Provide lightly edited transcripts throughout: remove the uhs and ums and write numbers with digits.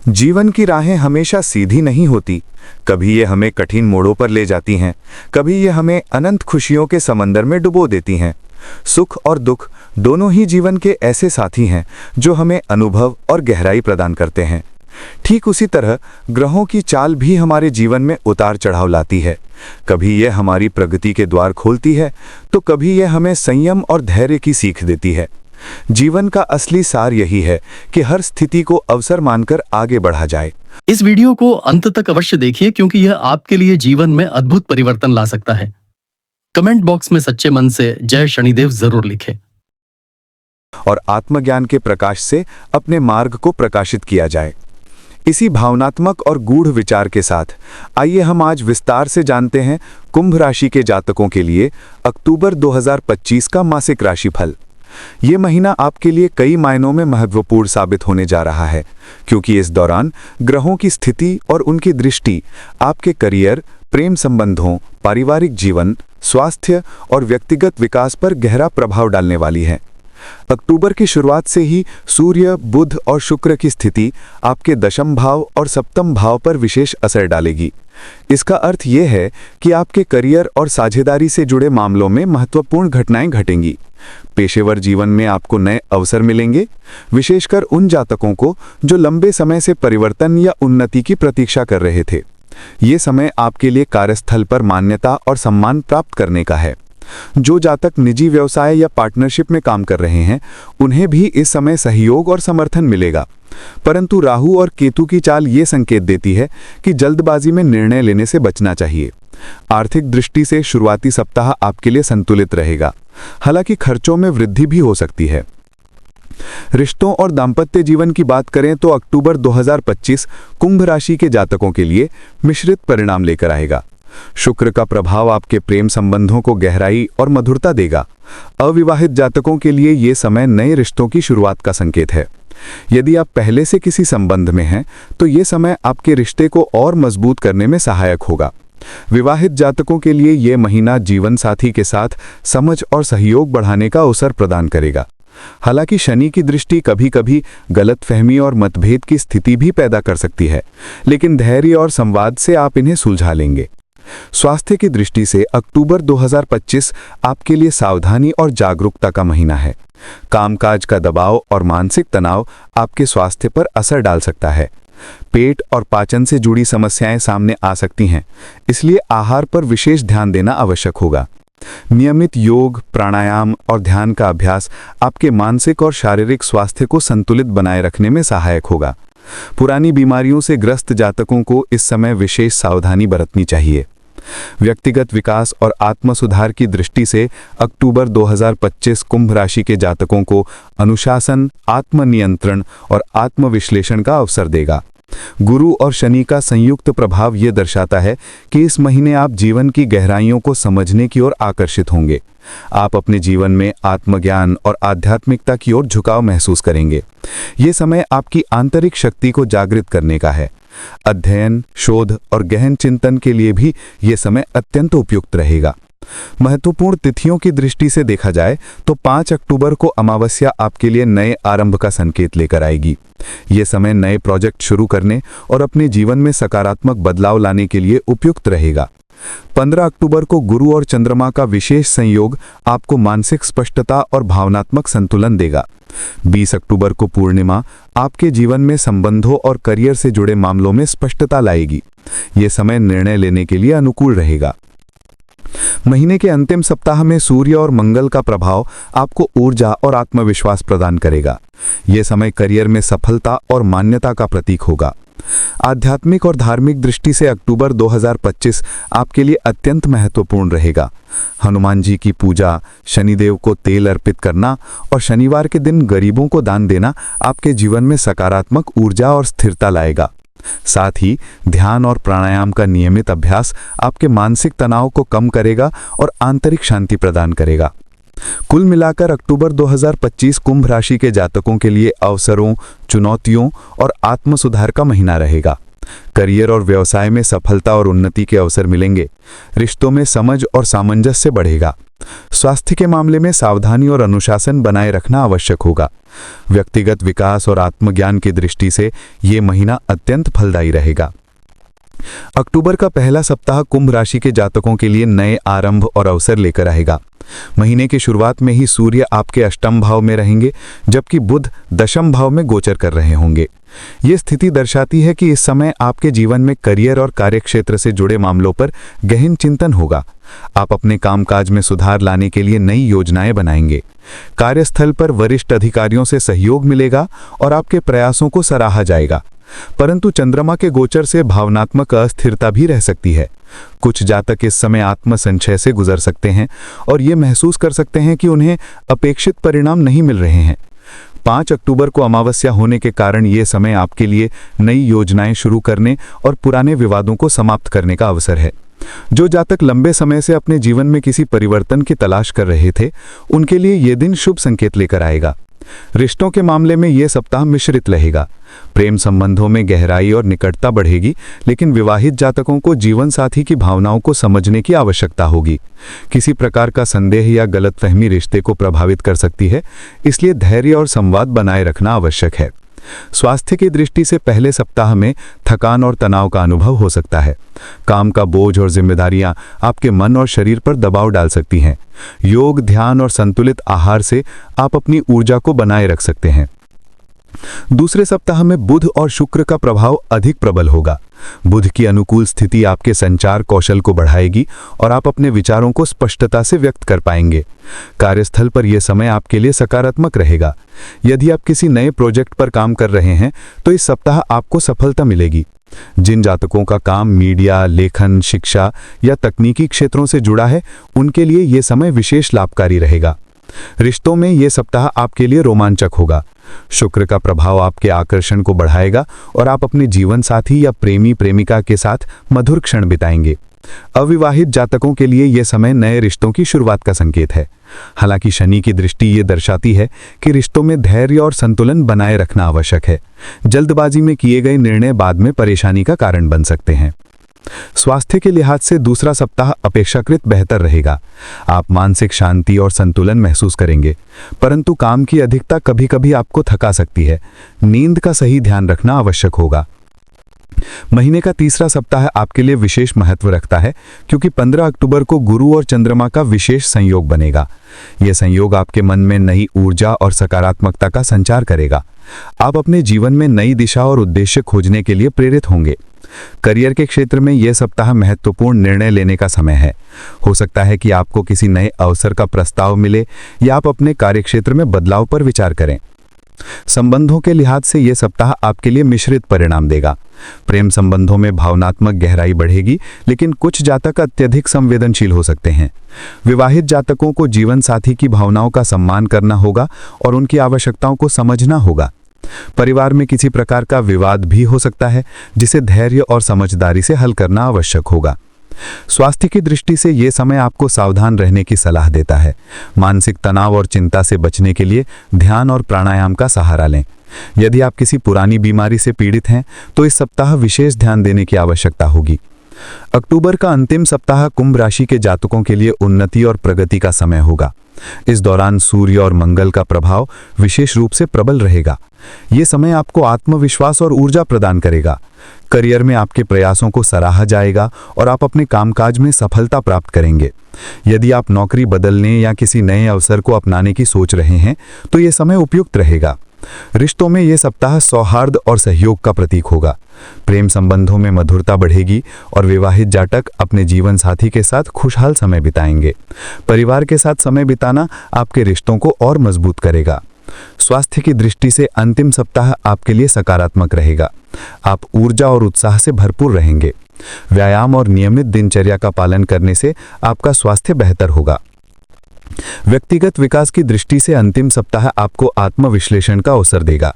जीवन की राहें हमेशा सीधी नहीं होती। कभी ये हमें कठिन मोड़ों पर ले जाती हैं, कभी ये हमें अनंत खुशियों के समंदर में डुबो देती हैं। सुख और दुख दोनों ही जीवन के ऐसे साथी हैं जो हमें अनुभव और गहराई प्रदान करते हैं। ठीक उसी तरह ग्रहों की चाल भी हमारे जीवन में उतार चढ़ाव लाती है। कभी यह हमारी प्रगति के द्वार खोलती है, तो कभी यह हमें संयम और धैर्य की सीख देती है। जीवन का असली सार यही है कि हर स्थिति को अवसर मानकर आगे बढ़ा जाए। इस वीडियो को अंत तक अवश्य देखिए, क्योंकि यह आपके लिए जीवन में अद्भुत परिवर्तन ला सकता है। कमेंट बॉक्स में सच्चे मन से जय शनिदेव जरूर लिखें और आत्मज्ञान के प्रकाश से अपने मार्ग को प्रकाशित किया जाए। इसी भावनात्मक और गूढ़ विचार के साथ आइए हम आज विस्तार से जानते हैं कुंभ राशि के जातकों के लिए अक्टूबर 2025 का मासिक राशिफल। ये महीना आपके लिए कई मायनों में महत्वपूर्ण साबित होने जा रहा है, क्योंकि इस दौरान ग्रहों की स्थिति और उनकी दृष्टि आपके करियर, प्रेम संबंधों, पारिवारिक जीवन, स्वास्थ्य और व्यक्तिगत विकास पर गहरा प्रभाव डालने वाली है। अक्टूबर की शुरुआत से ही सूर्य, बुध और शुक्र की स्थिति आपके दशम भाव और सप्तम भाव पर विशेष असर डालेगी। इसका अर्थ यह है कि आपके करियर और साझेदारी से जुड़े मामलों में महत्वपूर्ण घटनाएं घटेंगी। पेशेवर जीवन में आपको नए अवसर मिलेंगे, विशेषकर उन जातकों को जो लंबे समय से परिवर्तन या उन्नति की प्रतीक्षा कर रहे थे। ये समय आपके लिए कार्यस्थल पर मान्यता और सम्मान प्राप्त करने का है। जो जातक निजी व्यवसाय या पार्टनरशिप में काम कर रहे हैं, उन्हें भी इस समय सहयोग और समर्थन मिलेगा। परंतु राहु और केतु की चाल ये संकेत देती है कि जल्दबाजी में निर्णय लेने से बचना चाहिए। आर्थिक दृष्टि से शुरुआती सप्ताह आपके लिए संतुलित रहेगा, हालांकि खर्चों में वृद्धि भी हो सकती है। रिश्तों और दाम्पत्य जीवन की बात करें तो अक्टूबर 2025 कुंभ राशि के जातकों के लिए मिश्रित परिणाम लेकर आएगा। शुक्र का प्रभाव आपके प्रेम संबंधों को गहराई और मधुरता देगा। अविवाहित जातकों के लिए ये समय नए रिश्तों की शुरुआत का संकेत है। यदि आप पहले से किसी संबंध में हैं, तो ये समय आपके रिश्ते को और मजबूत करने में सहायक होगा। विवाहित जातकों के लिए ये महीना जीवन साथी के साथ समझ और सहयोग बढ़ाने का अवसर प्रदान करेगा। हालांकि शनि की दृष्टि कभी-कभी गलतफहमी और मतभेद की स्थिति भी पैदा कर सकती है, लेकिन धैर्य और संवाद से आप इन्हें सुलझा लेंगे। स्वास्थ्य की दृष्टि से अक्टूबर 2025 आपके लिए सावधानी और जागरूकता का महीना है। कामकाज का दबाव और मानसिक तनाव आपके स्वास्थ्य पर असर डाल सकता है। पेट और पाचन से जुड़ी समस्याएं सामने आ सकती हैं, इसलिए आहार पर विशेष ध्यान देना आवश्यक होगा। नियमित योग, प्राणायाम और ध्यान का अभ्यास आपके मानसिक और शारीरिक स्वास्थ्य को संतुलित बनाए रखने में सहायक होगा। पुरानी बीमारियों से ग्रस्त जातकों को इस समय विशेष सावधानी बरतनी चाहिए। व्यक्तिगत विकास और आत्म सुधार की दृष्टि से अक्टूबर 2025 कुंभ राशि के जातकों को अनुशासन, आत्मनियंत्रण और आत्मविश्लेषण का अवसर देगा। गुरु और शनि का संयुक्त प्रभाव ये दर्शाता है कि इस महीने आप जीवन की गहराइयों को समझने की ओर आकर्षित होंगे। आप अपने जीवन में आत्मज्ञान और आध्यात्मिकता की ओर झुकाव महसूस करेंगे। ये समय आपकी आंतरिक शक्ति को जागृत करने का है। अध्ययन, शोध और गहन चिंतन के लिए भी ये समय अत्यंत उपयुक्त रहेगा। महत्वपूर्ण तिथियों की दृष्टि से देखा जाए तो 5 अक्टूबर को अमावस्या आपके लिए नए आरंभ का संकेत लेकर आएगी। ये समय नए प्रोजेक्ट शुरू करने और अपने जीवन में सकारात्मक बदलाव लाने के लिए उपयुक्त रहेगा। 15 अक्टूबर को गुरु और चंद्रमा का विशेष संयोग आपको मानसिक स्पष्टता और भावनात्मक संतुलन देगा। 20 अक्टूबर को पूर्णिमा आपके जीवन में संबंधों और करियर से जुड़े मामलों में स्पष्टता लाएगी। ये समय निर्णय लेने के लिए अनुकूल रहेगा। महीने के अंतिम सप्ताह में सूर्य और मंगल का प्रभाव आपको ऊर्जा और आत्मविश्वास प्रदान करेगा। यह समय करियर में सफलता और मान्यता का प्रतीक होगा। आध्यात्मिक और धार्मिक दृष्टि से अक्टूबर 2025 आपके लिए अत्यंत महत्वपूर्ण रहेगा। हनुमान जी की पूजा, शनिदेव को तेल अर्पित करना और शनिवार के दिन गरीबों को दान देना आपके जीवन में सकारात्मक ऊर्जा और स्थिरता लाएगा। साथ ही ध्यान और प्राणायाम का नियमित अभ्यास आपके मानसिक तनाव को कम करेगा और आंतरिक शांति प्रदान करेगा। कुल मिलाकर अक्टूबर 2025 कुंभ राशि के जातकों के लिए अवसरों, चुनौतियों और आत्म सुधार का महीना रहेगा। करियर और व्यवसाय में सफलता और उन्नति के अवसर मिलेंगे। रिश्तों में समझ और सामंजस्य बढ़ेगा। स्वास्थ्य के मामले में सावधानी और अनुशासन बनाए रखना आवश्यक होगा। व्यक्तिगत विकास और आत्मज्ञान की दृष्टि से ये महीना अत्यंत फलदायी रहेगा। अक्टूबर का पहला सप्ताह कुंभ राशि के जातकों के लिए नए आरंभ और अवसर लेकर आएगा। महीने की शुरुआत में ही सूर्य आपके अष्टम भाव में रहेंगे, जबकि बुध दशम भाव में गोचर कर रहे होंगे। ये स्थिति दर्शाती है कि इस समय आपके जीवन में करियर और कार्यक्षेत्र से जुड़े मामलों पर गहन चिंतन होगा। आप अपने कामकाज में सुधार लाने के लिए नई योजनाएं बनाएंगे। कार्यस्थल पर वरिष्ठ अधिकारियों से सहयोग मिलेगा और आपके प्रयासों को सराहा जाएगा। परंतु चंद्रमा के गोचर से भावनात्मक अस्थिरता भी रह सकती है। कुछ जातक इस समय आत्मसंशय से गुजर सकते हैं और ये महसूस कर सकते हैं कि उन्हें अपेक्षित परिणाम नहीं मिल रहे हैं। 5 अक्टूबर को अमावस्या होने के कारण ये समय आपके लिए नई योजनाएं शुरू करने और पुराने विवादों को समाप्त करने का अवसर है। जो जातक लंबे समय से अपने जीवन में किसी परिवर्तन की तलाश कर रहे थे, उनके लिए ये दिन शुभ संकेत लेकर आएगा। रिश्तों के मामले में यह सप्ताह मिश्रित रहेगा। प्रेम संबंधों में गहराई और निकटता बढ़ेगी, लेकिन विवाहित जातकों को जीवन साथी की भावनाओं को समझने की आवश्यकता होगी। किसी प्रकार का संदेह या गलतफहमी रिश्ते को प्रभावित कर सकती है, इसलिए धैर्य और संवाद बनाए रखना आवश्यक है। स्वास्थ्य की दृष्टि से पहले सप्ताह में थकान और तनाव का अनुभव हो सकता है। काम का बोझ और जिम्मेदारियां आपके मन और शरीर पर दबाव डाल सकती हैं। योग, ध्यान और संतुलित आहार से आप अपनी ऊर्जा को बनाए रख सकते हैं। दूसरे सप्ताह में बुध और शुक्र का प्रभाव अधिक प्रबल होगा। बुध की अनुकूल स्थिति आपके संचार कौशल को बढ़ाएगी और आप अपने विचारों को स्पष्टता से व्यक्त कर पाएंगे। कार्यस्थल पर यह समय आपके लिए सकारात्मक रहेगा। यदि आप किसी नए प्रोजेक्ट पर काम कर रहे हैं तो इस सप्ताह आपको सफलता मिलेगी। जिन जातकों का काम मीडिया, लेखन, शिक्षा या तकनीकी क्षेत्रों से जुड़ा है, उनके लिए यह समय विशेष लाभकारी रहेगा। रिश्तों में यह सप्ताह आपके लिए रोमांचक होगा। शुक्र का प्रभाव आपके आकर्षण को बढ़ाएगा और आप अपने जीवन साथी या प्रेमी प्रेमिका के साथ मधुर क्षण बिताएंगे। अविवाहित जातकों के लिए यह समय नए रिश्तों की शुरुआत का संकेत है। हालांकि शनि की दृष्टि ये दर्शाती है कि रिश्तों में धैर्य और संतुलन बनाए रखना आवश्यक है। जल्दबाजी में किए गए निर्णय बाद में परेशानी का कारण बन सकते हैं। स्वास्थ्य के लिहाज से दूसरा सप्ताह अपेक्षाकृत बेहतर रहेगा। आप मानसिक शांति और संतुलन महसूस करेंगे, परंतु काम की अधिकता कभी-कभी आपको थका सकती है। नींद का सही ध्यान रखना आवश्यक होगा। महीने का तीसरा सप्ताह आपके लिए विशेष महत्व रखता है, क्योंकि 15 अक्टूबर को गुरु और चंद्रमा का विशेष संयोग बनेगा। यह संयोग आपके मन में नई ऊर्जा और सकारात्मकता का संचार करेगा। आप अपने जीवन में नई दिशा और उद्देश्य खोजने के लिए प्रेरित होंगे। करियर के क्षेत्र में यह सप्ताह महत्वपूर्ण निर्णय लेने का समय है। हो सकता है कि आपको किसी नए अवसर का प्रस्ताव मिले या आप अपने कार्यक्षेत्र में बदलाव पर विचार करें। संबंधों के लिहाज से यह सप्ताह आपके लिए मिश्रित परिणाम देगा। प्रेम संबंधों में भावनात्मक गहराई बढ़ेगी, लेकिन कुछ जातक अत्यधिक संवेदनशील हो सकते हैं। विवाहित जातकों को जीवन साथी की भावनाओं का सम्मान करना होगा और उनकी आवश्यकताओं को समझना होगा। परिवार में किसी प्रकार का विवाद भी हो सकता है, जिसे धैर्य और समझदारी से हल करना आवश्यक होगा। स्वास्थ्य की दृष्टि से यह समय आपको सावधान रहने की सलाह देता है। मानसिक तनाव और चिंता से बचने के लिए ध्यान और प्राणायाम का सहारा लें। यदि आप किसी पुरानी बीमारी से पीड़ित हैं, तो इस सप्ताह विशेष ध्यान देने की आवश्यकता होगी। अक्टूबर का अंतिम सप्ताह कुंभ राशि के जातकों के लिए उन्नति और प्रगति का समय होगा। इस दौरान सूर्य और मंगल का प्रभाव विशेष रूप से प्रबल रहेगा। यह समय आपको आत्मविश्वास और ऊर्जा प्रदान करेगा। करियर में आपके प्रयासों को सराहा जाएगा और आप अपने कामकाज में सफलता प्राप्त करेंगे। यदि आप नौकरी बदलने या किसी नए अवसर को अपनाने की सोच रहे हैं, तो यह समय उपयुक्त रहेगा। रिश्तों में यह सप्ताह सौहार्द और सहयोग का प्रतीक होगा। प्रेम संबंधों में मधुरता बढ़ेगी और विवाहित जातक अपने जीवन साथी के साथ खुशहाल समय बिताएंगे। परिवार के साथ समय बिताना आपके रिश्तों को और मजबूत करेगा। स्वास्थ्य की दृष्टि से अंतिम सप्ताह आपके लिए सकारात्मक रहेगा। आप ऊर्जा और उत्साह से भरपूर रहेंगे। व्यायाम और नियमित दिनचर्या का पालन करने से आपका स्वास्थ्य बेहतर होगा। व्यक्तिगत विकास की दृष्टि से अंतिम सप्ताह आपको आत्मविश्लेषण का अवसर देगा।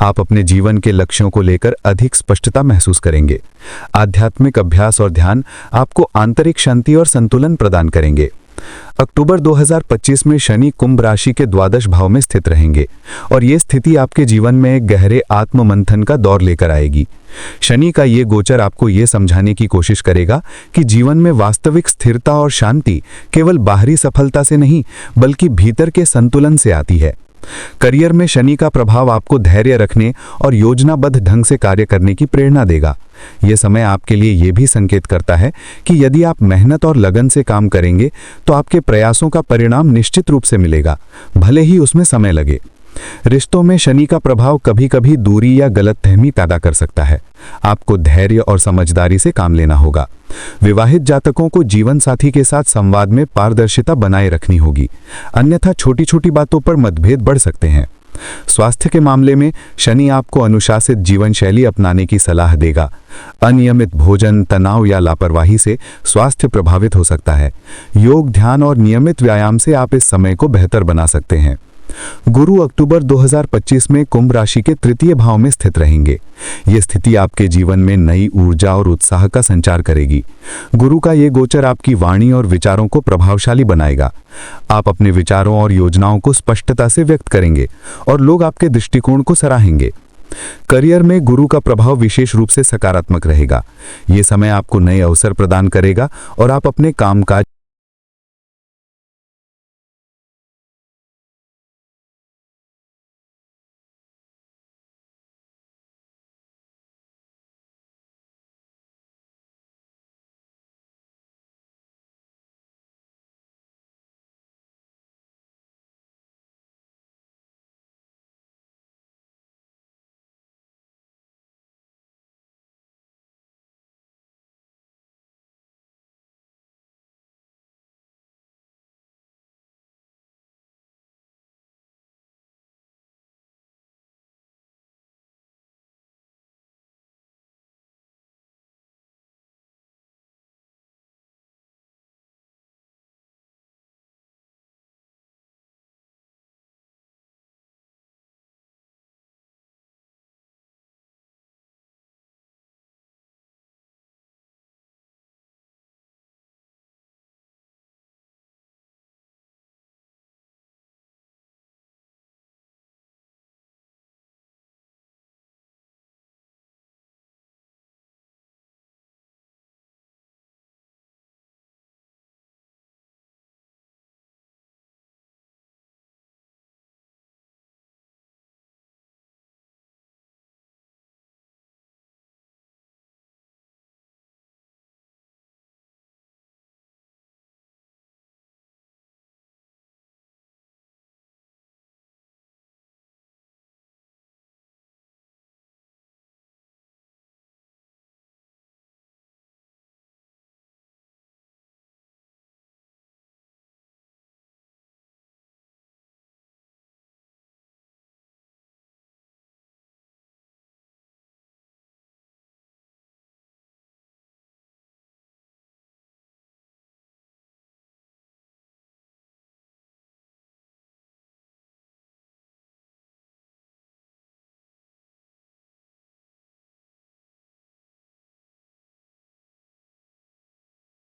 आप अपने जीवन के लक्ष्यों को लेकर अधिक स्पष्टता महसूस करेंगे। आध्यात्मिक अभ्यास और ध्यान आपको आंतरिक शांति और संतुलन प्रदान करेंगे। अक्टूबर 2025 में शनि कुंभ राशि के द्वादश भाव में स्थित रहेंगे और ये स्थिति आपके जीवन में एक गहरे आत्ममंथन का दौर लेकर आएगी। शनि का ये गोचर आपको ये समझाने की कोशिश करेगा कि जीवन में वास्तविक स्थिरता और शांति केवल बाहरी सफलता से नहीं बल्कि भीतर के संतुलन से आती है। करियर में शनि का प्रभाव आपको धैर्य रखने और योजनाबद्ध ढंग से कार्य करने की प्रेरणा देगा। यह समय आपके लिए यह भी संकेत करता है कि यदि आप मेहनत और लगन से काम करेंगे तो आपके प्रयासों का परिणाम निश्चित रूप से मिलेगा, भले ही उसमें समय लगे। रिश्तों में शनि का प्रभाव कभी-कभी दूरी या गलतफहमी पैदा कर सकता है। आपको धैर्य और समझदारी से काम लेना होगा। विवाहित जातकों को जीवन साथी के साथ संवाद में पारदर्शिता बनाए रखनी होगी, अन्यथा छोटी-छोटी बातों पर मतभेद बढ़ सकते हैं। स्वास्थ्य के मामले में शनि आपको अनुशासित जीवन शैली अपनाने की सलाह देगा। अनियमित भोजन, तनाव या लापरवाही से स्वास्थ्य प्रभावित हो सकता है। योग, ध्यान और नियमित व्यायाम से आप इस समय को बेहतर बना सकते हैं। गुरु अक्टूबर 2025 में कुंभ राशि के तृतीय भाव में स्थित रहेंगे। यह स्थिति आपके जीवन में नई ऊर्जा और उत्साह का संचार करेगी। गुरु का यह गोचर आपकी वाणी और विचारों को प्रभावशाली बनाएगा। आप अपने विचारों और योजनाओं को स्पष्टता से व्यक्त करेंगे और लोग आपके दृष्टिकोण को सराहेंगे। करियर में गुरु का प्रभाव विशेष रूप से सकारात्मक रहेगा। यह समय आपको नए अवसर प्रदान करेगा और आप अपने कामकाज